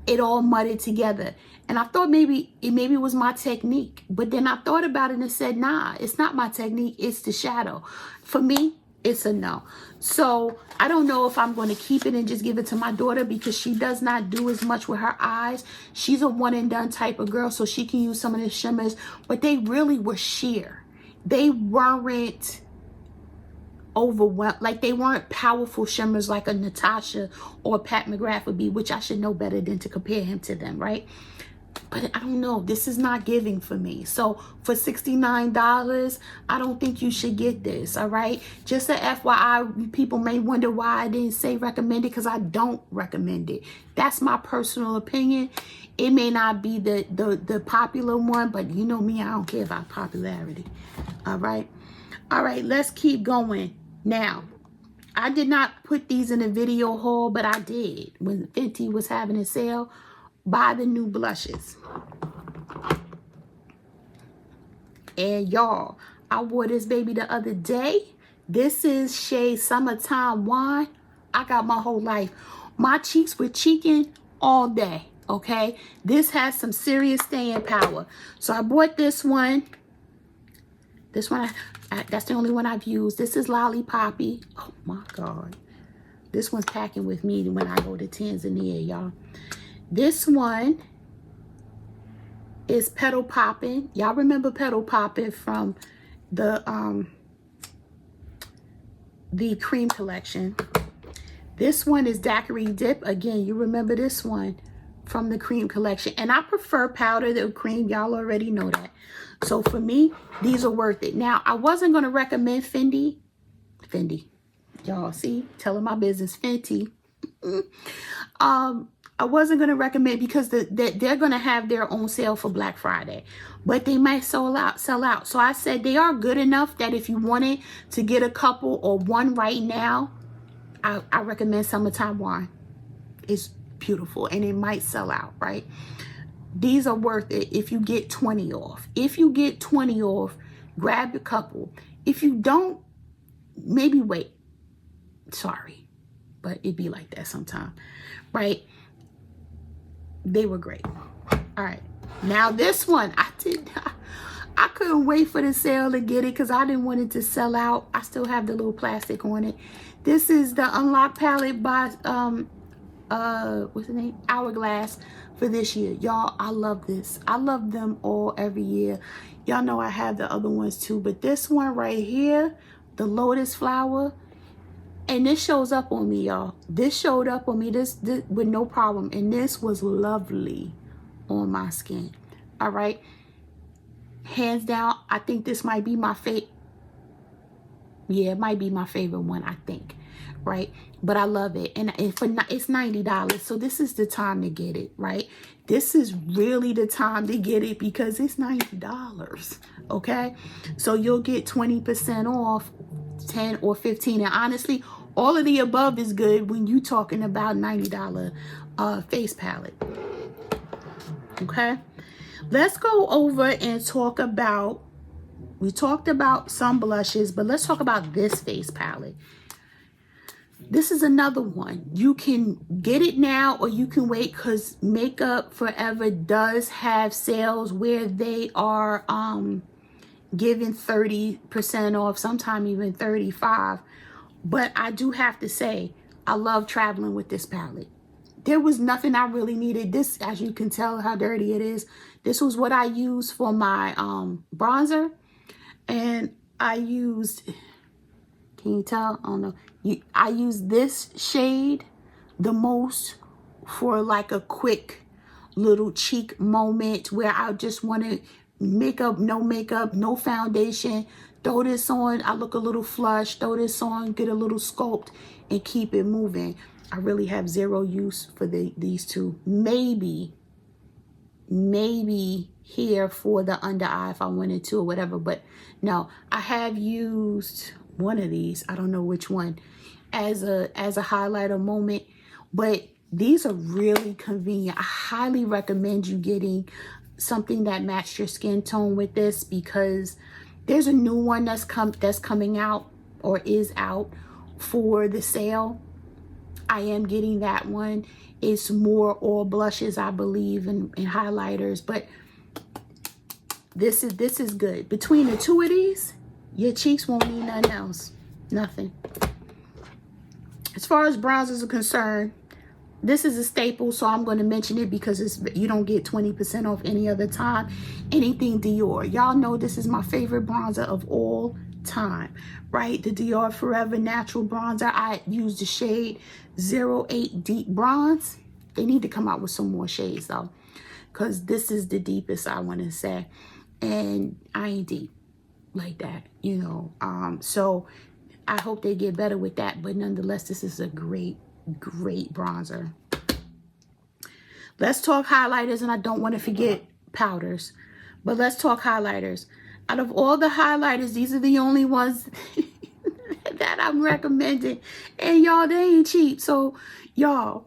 it all mudded together. And I thought maybe it was my technique. But then I thought about it and said, nah, it's not my technique, it's the shadow. For me, it's a no. So I don't know if I'm going to keep it and just give it to my daughter, because she does not do as much with her eyes. She's a one and done type of girl, so she can use some of the shimmers, but they really were sheer. They weren't overwhelmed, like they weren't powerful shimmers like a Natasha or Pat McGrath would be, which I should know better than to compare him to them, right? But I don't know, this is not giving for me. So for $69, I don't think you should get this, all right? Just a FYI, people may wonder why I didn't say recommend it, because I don't recommend it. That's my personal opinion. It may not be the popular one, but you know me, I don't care about popularity, all right? All right, let's keep going. Now, I did not put these in a video haul, but I did. When Fenty was having a sale, buy the new blushes. And y'all, I wore this baby the other day. This is shade Summertime Wine. I got my whole life. My cheeks were cheeking all day, okay? This has some serious staying power. So I bought this one. This one, that's the only one I've used. This is Lollipoppy. Oh my God. This one's packing with me when I go to Tanzania, y'all. This one is Petal Poppin'. Y'all remember Petal Poppin' from the cream collection. This one is Daiquiri Dip. Again, you remember this one from the cream collection. And I prefer powder to cream. Y'all already know that. So for me, these are worth it. Now, I wasn't going to recommend Fenty. Y'all see? Telling my business. Fenty. I wasn't going to recommend, because they're going to have their own sale for Black Friday. But they might sell out. So I said they are good enough that if you wanted to get a couple or one right now, I recommend Summertime Wine. It's beautiful and it might sell out, right? These are worth it if you get 20 off. If you get 20 off, grab a couple. If you don't, maybe wait. Sorry, but it'd be like that sometime, right? They were great. All right, now this one, I couldn't wait for the sale to get it, because I didn't want it to sell out. I still have the little plastic on it. This is the Unlock palette by what's the name? Hourglass for this year. Y'all, I love this. I love them all every year. Y'all know I have the other ones too, but this one right here, the Lotus Flower, and this shows up on me, y'all. This showed up on me this with no problem, and this was lovely on my skin. All right, hands down, I think this might be my favorite. Yeah, it might be my favorite one, I think, right? But I love it. And it's $90, so this is the time to get it, right? This is really the time to get it, because it's $90, okay? So you'll get 20% off, 10 or 15. And honestly, all of the above is good when you talking about $90 face palette, okay? Let's go over and talk about, we talked about some blushes, but let's talk about this face palette. This is another one. You can get it now or you can wait, because Makeup Forever does have sales where they are giving 30% off, sometime even 35%. But I do have to say, I love traveling with this palette. There was nothing I really needed. This, as you can tell how dirty it is, this was what I used for my bronzer. And I used, can you tell? I don't know. I used this shade the most for like a quick little cheek moment where I just wanted makeup, no foundation. Throw this on, I look a little flush. Throw this on, get a little sculpt, and keep it moving. I really have zero use for these two. Maybe here for the under eye if I wanted to or whatever, but no. I have used, one of these, I don't know which one, as a highlighter moment. But these are really convenient. I highly recommend you getting something that matches your skin tone with this, because there's a new one that's coming out or is out for the sale. I am getting that one. It's more oil blushes, I believe, and highlighters, but this is good. Between the two of these, your cheeks won't need nothing else. Nothing. As far as bronzers are concerned, this is a staple, so I'm going to mention it because you don't get 20% off any other time. Anything Dior. Y'all know this is my favorite bronzer of all time, right? The Dior Forever Natural Bronzer. I use the shade 08 Deep Bronze. They need to come out with some more shades though, because this is the deepest, I want to say, and I ain't deep like that, you know. So I hope they get better with that, but nonetheless, this is a great bronzer. Let's talk highlighters, and I don't want to forget powders, but let's talk highlighters. Out of all the highlighters, these are the only ones that I'm recommending, and y'all, they ain't cheap. So y'all,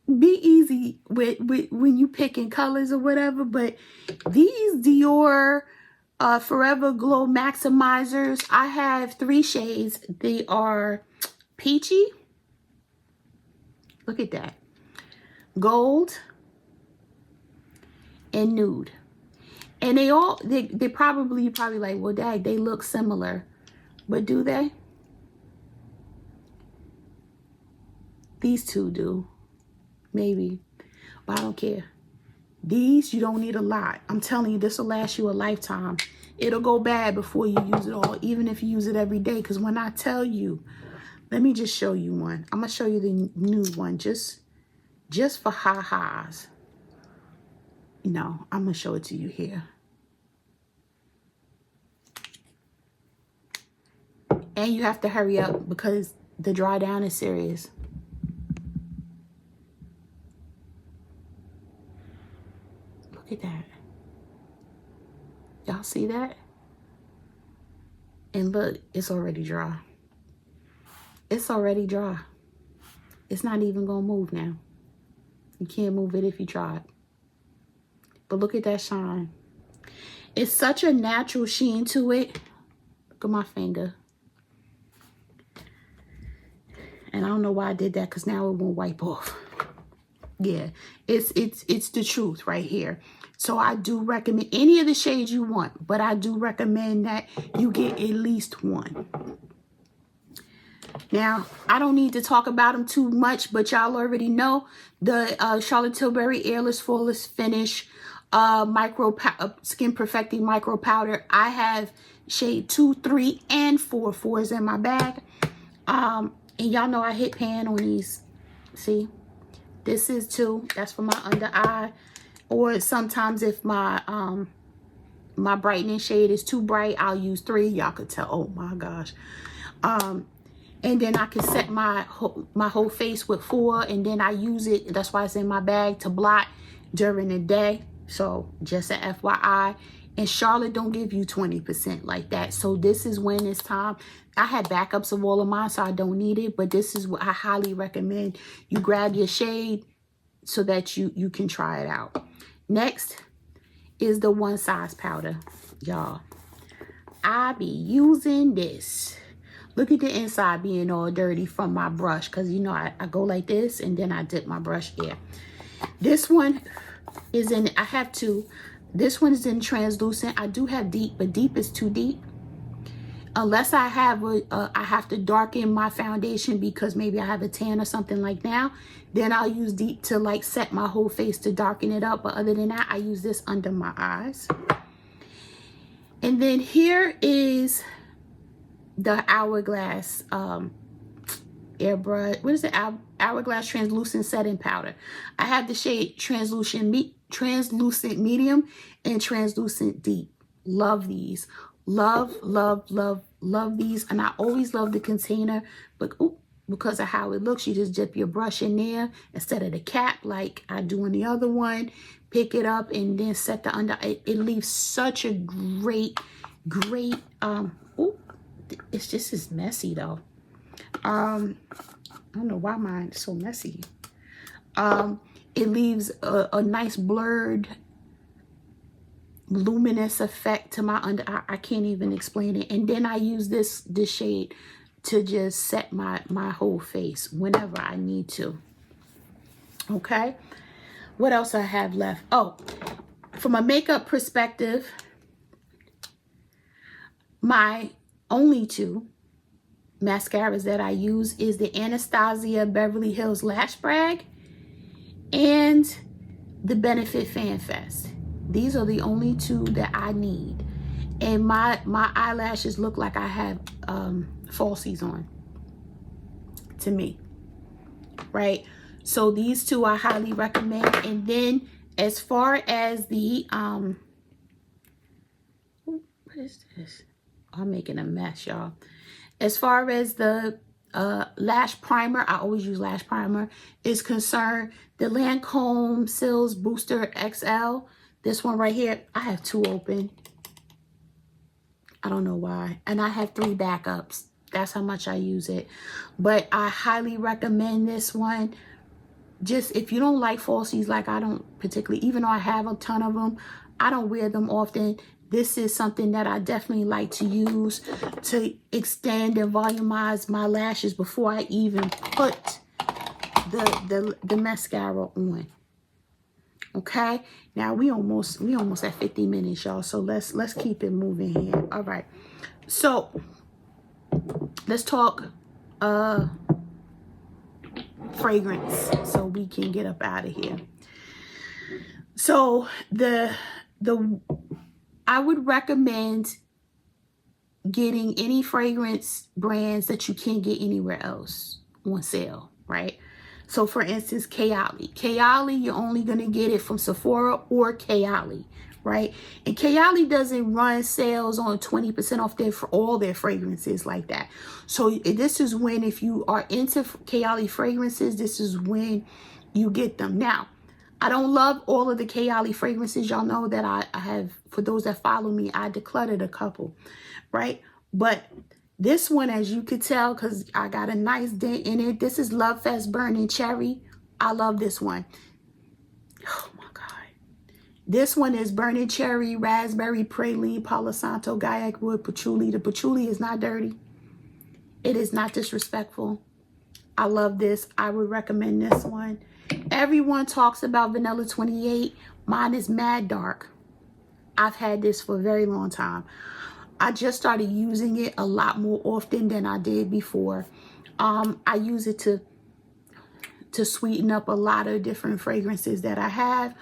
be easy with when you picking colors or whatever. But these Dior Forever Glow Maximizers, I have 3 shades. They are peachy, look at that, gold, and nude. And they probably like, well, dang, they look similar, but do they? These two do, maybe, but I don't care. These, you don't need a lot. I'm telling you, this will last you a lifetime. It'll go bad before you use it all, even if you use it every day. Because when I tell you, let me just show you one. I'm gonna show you the nude one, just for ha-has. No, I'm gonna show it to you here. And you have to hurry up because the dry down is serious. Look at that. Y'all see that? And look, it's already dry. It's already dry. It's not even gonna move now. You can't move it if you tried. But look at that shine. It's such a natural sheen to it. Look at my finger. And I don't know why I did that, because now it won't wipe off. Yeah, it's the truth right here. So I do recommend any of the shades you want, but I do recommend that you get at least one. Now, I don't need to talk about them too much, but y'all already know the Charlotte Tilbury Airless Flawless Finish Skin Perfecting Micro Powder. I have shade 2, 3, and 4. 4 is in my bag. And y'all know I hit pan on these. See? This is 2. That's for my under eye. Or sometimes if my my brightening shade is too bright, I'll use 3. Y'all could tell. Oh my gosh. And then I can set my whole face with 4, and then I use it. That's why it's in my bag, to blot during the day. So just an FYI. And Charlotte don't give you 20% like that. So this is when it's time. I had backups of all of mine, so I don't need it. But this is what I highly recommend. You grab your shade so that you can try it out. Next is the One Size powder. Y'all, I be using this. Look at the inside being all dirty from my brush. Because, you know, I go like this and then I dip my brush here. This one is in, I have 2. This one is in translucent. I do have deep, but deep is too deep. Unless I have I have to darken my foundation because maybe I have a tan or something like now. Then I'll use deep to like set my whole face to darken it up. But other than that, I use this under my eyes. And then here is the Hourglass airbrush. What is it? Hourglass translucent setting powder. I have the shade translucent medium and translucent deep. Love these. Love these. And I always love the container, but because of how it looks, you just dip your brush in there instead of the cap like I do in the other one. Pick it up and then set the under. It leaves such a great it's just as messy though. I don't know why mine is so messy. It leaves a nice blurred, luminous effect to my under. I can't even explain it. And then I use this shade to just set my whole face whenever I need to. Okay. What else I have left? Oh, from a makeup perspective, my only two mascaras that I use is the Anastasia Beverly Hills Lash Brag and the Benefit Fan Fest. These are the only two that I need. And my eyelashes look like I have falsies on, to me, right? So these two I highly recommend. And then as far as the what is this? I'm making a mess, y'all. As far as the lash primer, I always use lash primer, is concerned, the Lancome Sills Booster XL, this one right here, I have two open. I don't know why. And I have 3 backups. That's how much I use it. But I highly recommend this one. Just if you don't like falsies, like I don't particularly, even though I have a ton of them, I don't wear them often. This is something that I definitely like to use to extend and volumize my lashes before I even put the mascara on. Okay, now we almost at 50 minutes, y'all. So let's keep it moving here. All right, so let's talk fragrance so we can get up out of here. So I would recommend getting any fragrance brands that you can't get anywhere else on sale, right? So for instance, SKII. SKII, you're only going to get it from Sephora or SKII, right? And SKII doesn't run sales on 20% off for all their fragrances like that. So this is when, if you are into SKII fragrances, this is when you get them. Now, I don't love all of the SKII fragrances. Y'all know that I have, for those that follow me, I decluttered a couple, right? But this one, as you could tell, because I got a nice dent in it. This is Love Fest Burning Cherry. I love this one. Oh my God. This one is Burning Cherry, Raspberry, Praline, Palo Santo, Gaiac Wood, Patchouli. The patchouli is not dirty. It is not disrespectful. I love this. I would recommend this one. Everyone talks about Vanilla 28. Mine is Mad Dark. I've had this for a very long time. I just started using it a lot more often than I did before. I use it to sweeten up a lot of different fragrances that I have.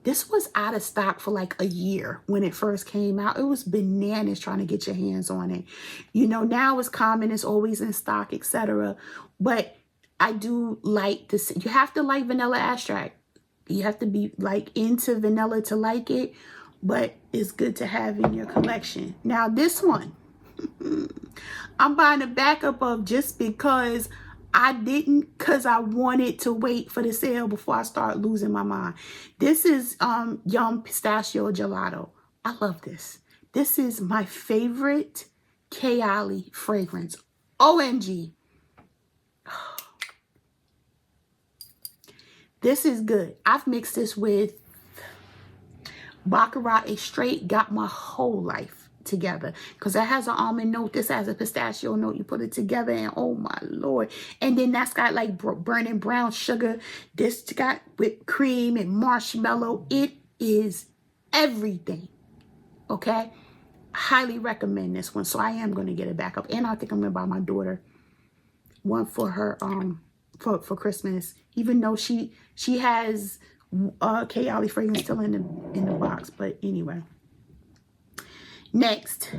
This was out of stock for like a year when it first came out. It was bananas trying to get your hands on it. You know, now it's common, it's always in stock, etc. But I do like this. You have to like Vanilla Extract. You have to be like into vanilla to like it, but it's good to have in your collection. Now this one, I'm buying a backup of just because because I wanted to wait for the sale before I start losing my mind. This is Yum Pistachio Gelato. I love this. This is my favorite SKII fragrance. OMG. This is good. I've mixed this with Baccarat. It straight got my whole life together because it has an almond note. This has a pistachio note. You put it together and oh my Lord. And then that's got like burning brown sugar. This got whipped cream and marshmallow. It is everything. Okay. Highly recommend this one. So I am going to get it back up. And I think I'm going to buy my daughter one for her for Christmas, even though she has SKII fragrance still in the box. But anyway, next,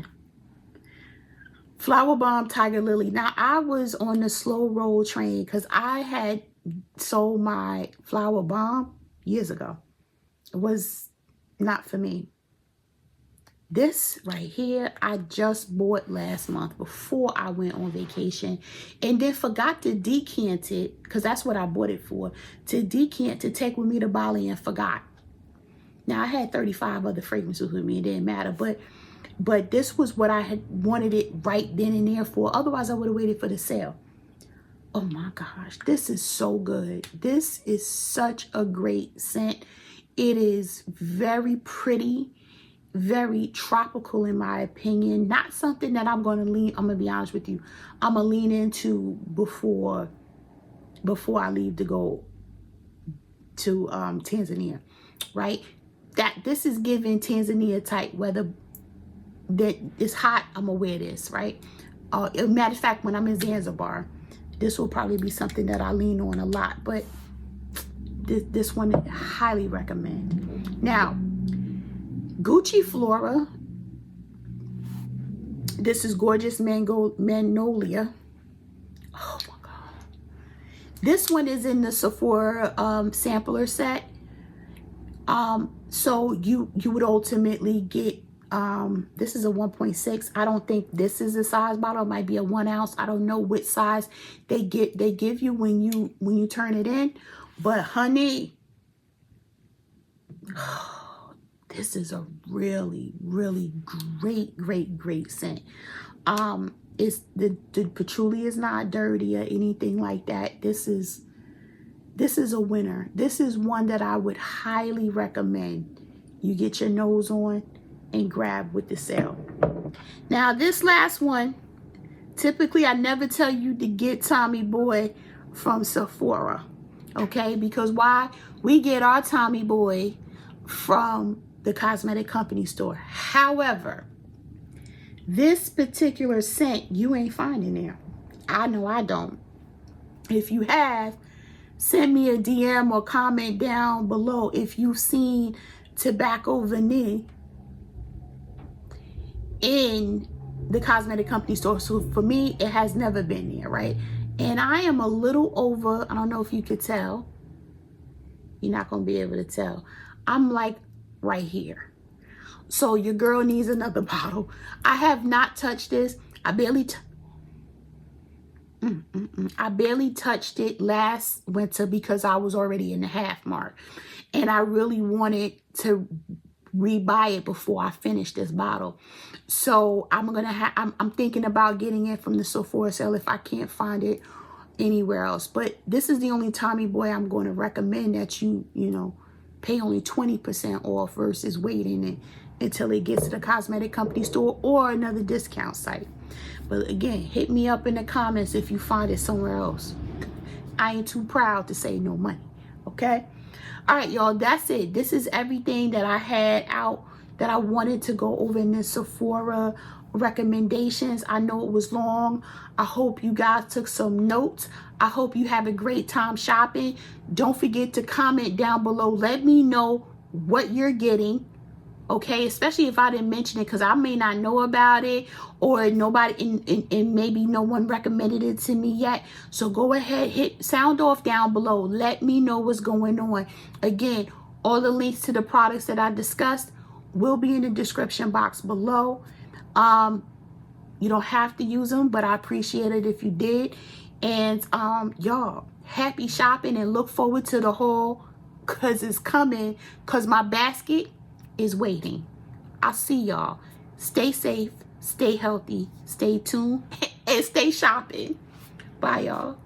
Flower Bomb Tiger Lily. Now I was on the slow roll train because I had sold my Flower Bomb years ago. It was not for me. This right here, I just bought last month before I went on vacation and then forgot to decant it because that's what I bought it for, to decant to take with me to Bali and forgot. Now I had 35 other fragrances with me. It didn't matter, but But this was what I had wanted it right then and there for. Otherwise, I would have waited for the sale. Oh my gosh, this is so good. This is such a great scent. It is very pretty, very tropical in my opinion. Not something that I'm going to be honest with you, I'm going to lean into before I leave to go to Tanzania, right? This is giving Tanzania type weather. That it's hot, I'm gonna wear this, right? Matter of fact, when I'm in Zanzibar, this will probably be something that I lean on a lot, but this one I highly recommend. Now, Gucci Flora, this is Gorgeous Magnolia. Oh my God. This one is in the Sephora sampler set. So you would ultimately get, this is a 1.6. I don't think this is a size bottle. It might be a 1 ounce. I don't know which size they give you when you turn it in. But honey, this is a really, really great scent. It's the patchouli is not dirty or anything like that. This is a winner. This is one that I would highly recommend you get your nose on and grab with the sale. Now this last one, typically I never tell you to get Tommy Boy from Sephora, okay? Because why? We get our Tommy Boy from the cosmetic company store. However, this particular scent you ain't finding there. I know I don't. If you have, send me a DM or comment down below if you've seen Tobacco Vanille in the cosmetic company store. So for me, it has never been there, right? And I am a little over, I don't know if you could tell. You're not going to be able to tell. I'm like right here. So your girl needs another bottle. I have not touched this. I barely touched it last winter because I was already in the half mark. And I really wanted to rebuy it before I finish this bottle. So I'm thinking about getting it from the Sephora sale if I can't find it anywhere else. But this is the only Tommy Boy I'm going to recommend that you know, pay only 20% off versus waiting until it gets to the cosmetic company store or another discount site. But again, hit me up in the comments if you find it somewhere else. I ain't too proud to say no money, okay? All right, y'all, that's it. This is everything that I had out that I wanted to go over in this Sephora recommendations. I know it was long. I hope you guys took some notes. I hope you have a great time shopping. Don't forget to comment down below. Let me know what you're getting. Okay, especially if I didn't mention it, because I may not know about it, or nobody and maybe no one recommended it to me yet. So go ahead, sound off down below. Let me know what's going on. Again, all the links to the products that I discussed will be in the description box below. You don't have to use them, but I appreciate it if you did. And y'all, happy shopping and look forward to the haul, because it's coming, because my basket is waiting. I'll see y'all. Stay safe, stay healthy, stay tuned, and stay shopping. Bye, y'all.